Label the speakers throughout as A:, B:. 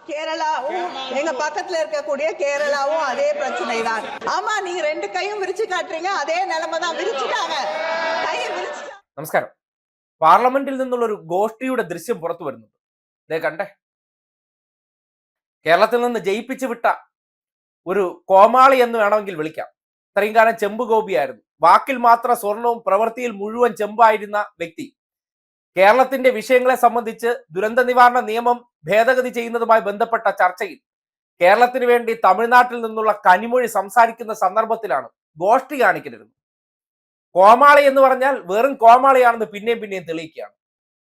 A: கேரளாவும் எங்க பக்கத்துல இருக்கக்கூடிய கேரளாவும் அதே பிரச்சனை தான். ஆமா, நீங்க ரெண்டு கையும் விரிச்சு காட்டுறீங்க, അതേ നിലമ தான். വിരിച്ചിട്ടാங்க, കൈ വിരിച്ചിട്ടാ.
B: നമസ്കാരം. പാർലമെന്റിൽ നിന്നുള്ള ഒരു ഗോഷ്ഠിയുടെ ദൃശ്യം പുറത്തു വരുന്നുണ്ട്. ഇതേ കണ്ടേ, കേരളത്തിൽ നിന്ന് ജയിപ്പിച്ചു വിട്ട ഒരു കോമാളി എന്ന് വേണമെങ്കിൽ വിളിക്കാം. ഇത്രയും കാലം ചെമ്പ് ഗോപിയായിരുന്നു. വാക്കിൽ മാത്രം സ്വർണവും പ്രവൃത്തിയിൽ മുഴുവൻ ചെമ്പായിരുന്ന വ്യക്തി കേരളത്തിന്റെ വിഷയങ്ങളെ സംബന്ധിച്ച് ദുരന്ത നിവാരണ നിയമം ഭേദഗതി ചെയ്യുന്നതുമായി ബന്ധപ്പെട്ട ചർച്ചയിൽ കേരളത്തിന് വേണ്ടി തമിഴ്നാട്ടിൽ നിന്നുള്ള കനിമൊഴി സംസാരിക്കുന്ന സന്ദർഭത്തിലാണ് ഗോഷ്ഠി കാണിക്കരുത്. കോമാളി എന്ന് പറഞ്ഞാൽ വെറും കോമാളിയാണെന്ന് പിന്നെയും തെളിയിക്കുകയാണ്.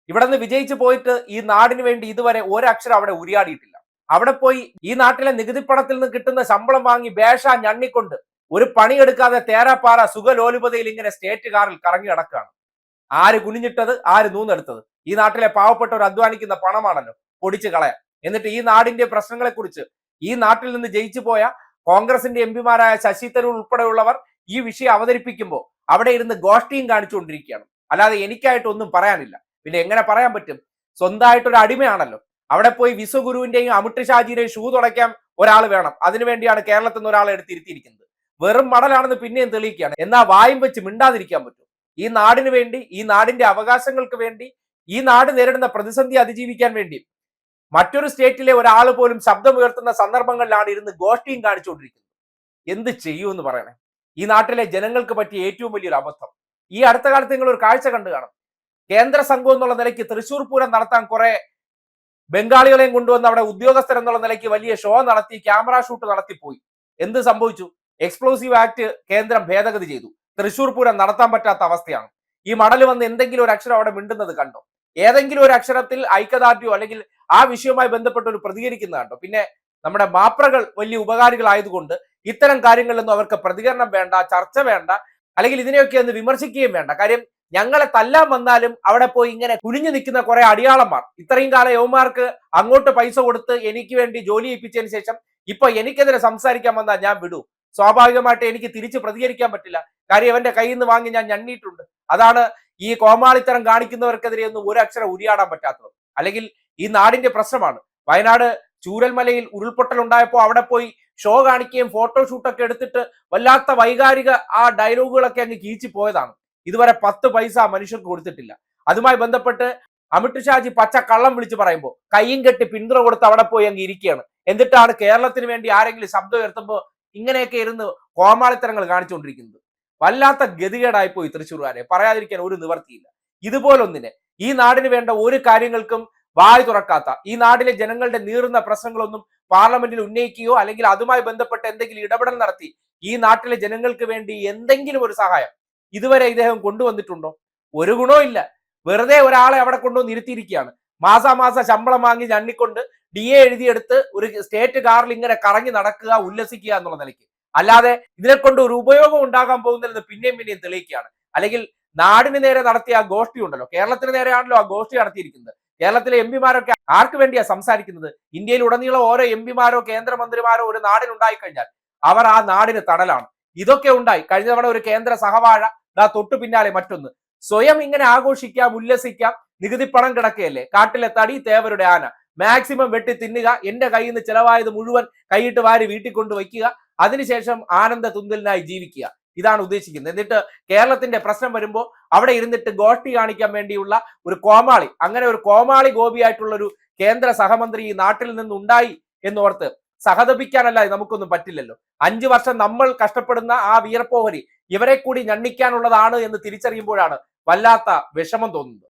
B: ഇവിടെ നിന്ന് വിജയിച്ചു പോയിട്ട് ഈ നാടിന് വേണ്ടി ഇതുവരെ ഒരക്ഷരം അവിടെ ഉരിയാടിയിട്ടില്ല. അവിടെ പോയി ഈ നാട്ടിലെ നികുതിപ്പണത്തിൽ നിന്ന് കിട്ടുന്ന ശമ്പളം വാങ്ങി ബേഷ ഞണ്ണിക്കൊണ്ട് ഒരു പണിയെടുക്കാതെ തേരാപ്പാറ സുഖലോലുപതയിൽ ഇങ്ങനെ സ്റ്റേറ്റ് കാറിൽ കറങ്ങി നടക്കുകയാണ്. ആര് കുനിഞ്ഞിട്ടത്, ആര് നൂന്നെടുത്തത്? ഈ നാട്ടിലെ പാവപ്പെട്ടവർ അധ്വാനിക്കുന്ന പണമാണല്ലോ പൊടിച്ചു കളയാൻ. എന്നിട്ട് ഈ നാടിന്റെ പ്രശ്നങ്ങളെ കുറിച്ച് ഈ നാട്ടിൽ നിന്ന് ജയിച്ചു പോയ കോൺഗ്രസിന്റെ എംപിമാരായ ശശി തരൂർ ഉൾപ്പെടെയുള്ളവർ ഈ വിഷയം അവതരിപ്പിക്കുമ്പോൾ അവിടെ ഇരുന്ന് ഗോഷ്ഠിയും കാണിച്ചുകൊണ്ടിരിക്കുകയാണ്. അല്ലാതെ എനിക്കായിട്ടൊന്നും പറയാനില്ല. പിന്നെ എങ്ങനെ പറയാൻ പറ്റും? സ്വന്തമായിട്ടൊരു അടിമയാണല്ലോ. അവിടെ പോയി വിശ്വഗുരുവിന്റെയും അമിട്ട് ഷാജിയുടെയും ഷൂ തുടയ്ക്കാൻ ഒരാൾ വേണം. അതിനുവേണ്ടിയാണ് കേരളത്തിൽ നിന്ന് ഒരാളെ എടുത്തിരുത്തിയിരിക്കുന്നത്. വെറും മടലാണെന്ന് പിന്നെയും തെളിയിക്കുകയാണ്. എന്നാൽ വായും വെച്ച് മിണ്ടാതിരിക്കാൻ പറ്റും? ഈ നാടിന് വേണ്ടി, ഈ നാടിന്റെ അവകാശങ്ങൾക്ക് വേണ്ടി, ഈ നാട് നേരിടുന്ന പ്രതിസന്ധി അതിജീവിക്കാൻ വേണ്ടി മറ്റൊരു സ്റ്റേറ്റിലെ ഒരാൾ പോലും ശബ്ദമുയർത്തുന്ന സന്ദർഭങ്ങളിലാണ് ഇരുന്ന് ഗോഷ്ഠിയും കാണിച്ചുകൊണ്ടിരിക്കുന്നത്. എന്ത് ചെയ്യുമെന്ന് പറയണേ? ഈ നാട്ടിലെ ജനങ്ങൾക്ക് പറ്റിയ ഏറ്റവും വലിയൊരു അബദ്ധം. ഈ അടുത്ത കാലത്ത് നിങ്ങൾ ഒരു കാഴ്ച കണ്ടു കാണും. കേന്ദ്ര സംഘം എന്നുള്ള നിലയ്ക്ക് തൃശ്ശൂർ പൂരം നടത്താൻ കുറെ ബംഗാളികളെയും കൊണ്ടുവന്ന് അവിടെ ഉദ്യോഗസ്ഥർ എന്നുള്ള നിലയ്ക്ക് വലിയ ഷോ നടത്തി, ക്യാമറ ഷൂട്ട് നടത്തിപ്പോയി. എന്ത് സംഭവിച്ചു? എക്സ്പ്ലോസീവ് ആക്ട് കേന്ദ്രം ഭേദഗതി ചെയ്തു. തൃശ്ശൂർ പൂരം നടത്താൻ പറ്റാത്ത അവസ്ഥയാണ്. ഈ മടല് വന്ന് എന്തെങ്കിലും ഒരു അക്ഷരം അവിടെ മിണ്ടുന്നത് കണ്ടോ? ഏതെങ്കിലും ഒരു അക്ഷരത്തിൽ ഐക്യദാർഢ്യമോ അല്ലെങ്കിൽ ആ വിഷയവുമായി ബന്ധപ്പെട്ട് ഒരു പ്രതികരിക്കുന്ന കണ്ടോ? പിന്നെ നമ്മുടെ മാപ്രകൾ വലിയ ഉപകാരികളായതുകൊണ്ട് ഇത്തരം കാര്യങ്ങളിലൊന്നും അവർക്ക് പ്രതികരണം വേണ്ട, ചർച്ച വേണ്ട, അല്ലെങ്കിൽ ഇതിനെയൊക്കെ ഒന്ന് വിമർശിക്കുകയും വേണ്ട. കാര്യം ഞങ്ങളെ തല്ലാൻ വന്നാലും അവിടെ പോയി ഇങ്ങനെ കുനിഞ്ഞു നിൽക്കുന്ന കുറെ അടിയാളന്മാർ, ഇത്രയും കാലം യവന്മാർക്ക് അങ്ങോട്ട് പൈസ കൊടുത്ത് എനിക്ക് വേണ്ടി ജോലി ഏൽപ്പിച്ചതിന് ശേഷം ഇപ്പൊ എനിക്കെതിരെ സംസാരിക്കാൻ വന്നാൽ ഞാൻ വിടൂ? സ്വാഭാവികമായിട്ട് എനിക്ക് തിരിച്ച് പ്രതികരിക്കാൻ പറ്റില്ല. കാര്യം അവന്റെ കയ്യിൽ നിന്ന് വാങ്ങി ഞാൻ ഞണ്ണിയിട്ടുണ്ട്. അതാണ് ഈ കോമാളിത്തരം കാണിക്കുന്നവർക്കെതിരെ ഒന്നും ഒരു അക്ഷരം ഉരിയാടാൻ പറ്റാത്തത്. അല്ലെങ്കിൽ ഈ നാടിന്റെ പ്രശ്നമാണ്. വയനാട് ചൂരൽമലയിൽ ഉരുൾപൊട്ടൽ ഉണ്ടായപ്പോൾ അവിടെ പോയി ഷോ കാണിക്കുകയും ഫോട്ടോഷൂട്ടൊക്കെ എടുത്തിട്ട് വല്ലാത്ത വൈകാരിക ആ ഡയലോഗുകളൊക്കെ അങ്ങ് കീച്ചു പോയതാണ്. ഇതുവരെ 10 പൈസ മനുഷ്യർക്ക് കൊടുത്തിട്ടില്ല. അതുമായി ബന്ധപ്പെട്ട് അമിത് ഷാജി പച്ച കള്ളം വിളിച്ച് പറയുമ്പോൾ കയ്യും കെട്ടി പിന്തുണ കൊടുത്ത് അവിടെ പോയി അങ്ങ് ഇരിക്കുകയാണ്. എന്നിട്ടാണ് കേരളത്തിന് വേണ്ടി ആരെങ്കിലും ശബ്ദം ഉയർത്തുമ്പോൾ ഇങ്ങനെയൊക്കെ ഇരുന്ന് കോമാളിത്തരങ്ങൾ കാണിച്ചുകൊണ്ടിരിക്കുന്നത്. വല്ലാത്ത ഗതികേടായിപ്പോയി തൃശ്ശൂർകാരെ, പറയാതിരിക്കാൻ ഒരു നിവർത്തിയില്ല. ഇതുപോലൊന്നിനെ ഈ നാടിന് വേണ്ട ഒരു കാര്യങ്ങൾക്കും വായ് തുറക്കാത്ത, ഈ നാട്ടിലെ ജനങ്ങളുടെ നീറുന്ന പ്രശ്നങ്ങളൊന്നും പാർലമെന്റിൽ ഉന്നയിക്കുകയോ അല്ലെങ്കിൽ അതുമായി ബന്ധപ്പെട്ട് എന്തെങ്കിലും ഇടപെടൽ നടത്തി ഈ നാട്ടിലെ ജനങ്ങൾക്ക് വേണ്ടി എന്തെങ്കിലും ഒരു സഹായം ഇതുവരെ ഇദ്ദേഹം കൊണ്ടുവന്നിട്ടുണ്ടോ? ഒരു ഗുണവും ഇല്ല. വെറുതെ ഒരാളെ അവിടെ കൊണ്ടുവന്ന് ഇരുത്തിയിരിക്കുകയാണ്. മാസാമാസം ശമ്പളം വാങ്ങി ഞണ്ണിക്കൊണ്ട് DA എഴുതിയെടുത്ത് ഒരു സ്റ്റേറ്റ് കാറിൽ ഇങ്ങനെ കറങ്ങി നടക്കുക, ഉല്ലസിക്കുക എന്നുള്ള നിലയ്ക്ക്. അല്ലാതെ ഇതിനെ കൊണ്ട് ഒരു ഉപയോഗം ഉണ്ടാകാൻ പോകുന്നില്ലെന്ന് പിന്നെയും തെളിയിക്കുകയാണ്. അല്ലെങ്കിൽ നാടിന് നേരെ നടത്തിയ ആ ഗോഷ്ഠി ഉണ്ടല്ലോ, കേരളത്തിന് നേരെയാണല്ലോ ആ ഗോഷ്ഠി നടത്തിയിരിക്കുന്നത്. കേരളത്തിലെ എംപിമാരൊക്കെ ആർക്ക് വേണ്ടിയാ സംസാരിക്കുന്നത്? ഇന്ത്യയിൽ ഉടനീളം ഓരോ എംപിമാരോ കേന്ദ്രമന്ത്രിമാരോ ഒരു നാടിനുണ്ടായി കഴിഞ്ഞാൽ അവർ ആ നാടിന് തണലാണ്. ഇതൊക്കെ ഉണ്ടായി. കഴിഞ്ഞ തവണ ഒരു കേന്ദ്ര സഹവാഴ, തൊട്ടു പിന്നാലെ മറ്റൊന്ന്. സ്വയം ഇങ്ങനെ ആഘോഷിക്കാം, ഉല്ലസിക്കാം. നികുതി പണം കിടക്കുകയല്ലേ. കാട്ടിലെ തടി, തേവരുടെ ആന. മാക്സിമം വെട്ടി തിന്നുക, എന്റെ കയ്യിൽ നിന്ന് ചിലവായത് മുഴുവൻ കൈയിട്ട് വാരി വീട്ടിൽ കൊണ്ട് വയ്ക്കുക, അതിനുശേഷം ആനന്ദ തുന്തലിനായി ജീവിക്കുക. ഇതാണ് ഉദ്ദേശിക്കുന്നത്. എന്നിട്ട് കേരളത്തിന്റെ പ്രശ്നം വരുമ്പോൾ അവിടെ ഇരുന്നിട്ട് ഗോഷ്ഠി കാണിക്കാൻ വേണ്ടിയുള്ള ഒരു കോമാളി, അങ്ങനെ ഒരു കോമാളി ഗോപിയായിട്ടുള്ള ഒരു കേന്ദ്ര സഹമന്ത്രി ഈ നാട്ടിൽ നിന്നുണ്ടായി എന്നോർത്ത് സഹതപിക്കാനല്ലാതെ നമുക്കൊന്നും പറ്റില്ലല്ലോ. 5 വർഷം നമ്മൾ കഷ്ടപ്പെടുന്ന ആ വീരപ്പോഹരി ഇവരെ കൂടി ഞണ്ണിക്കാനുള്ളതാണ് എന്ന് തിരിച്ചറിയുമ്പോഴാണ് വല്ലാത്ത വിഷമം തോന്നുന്നത്.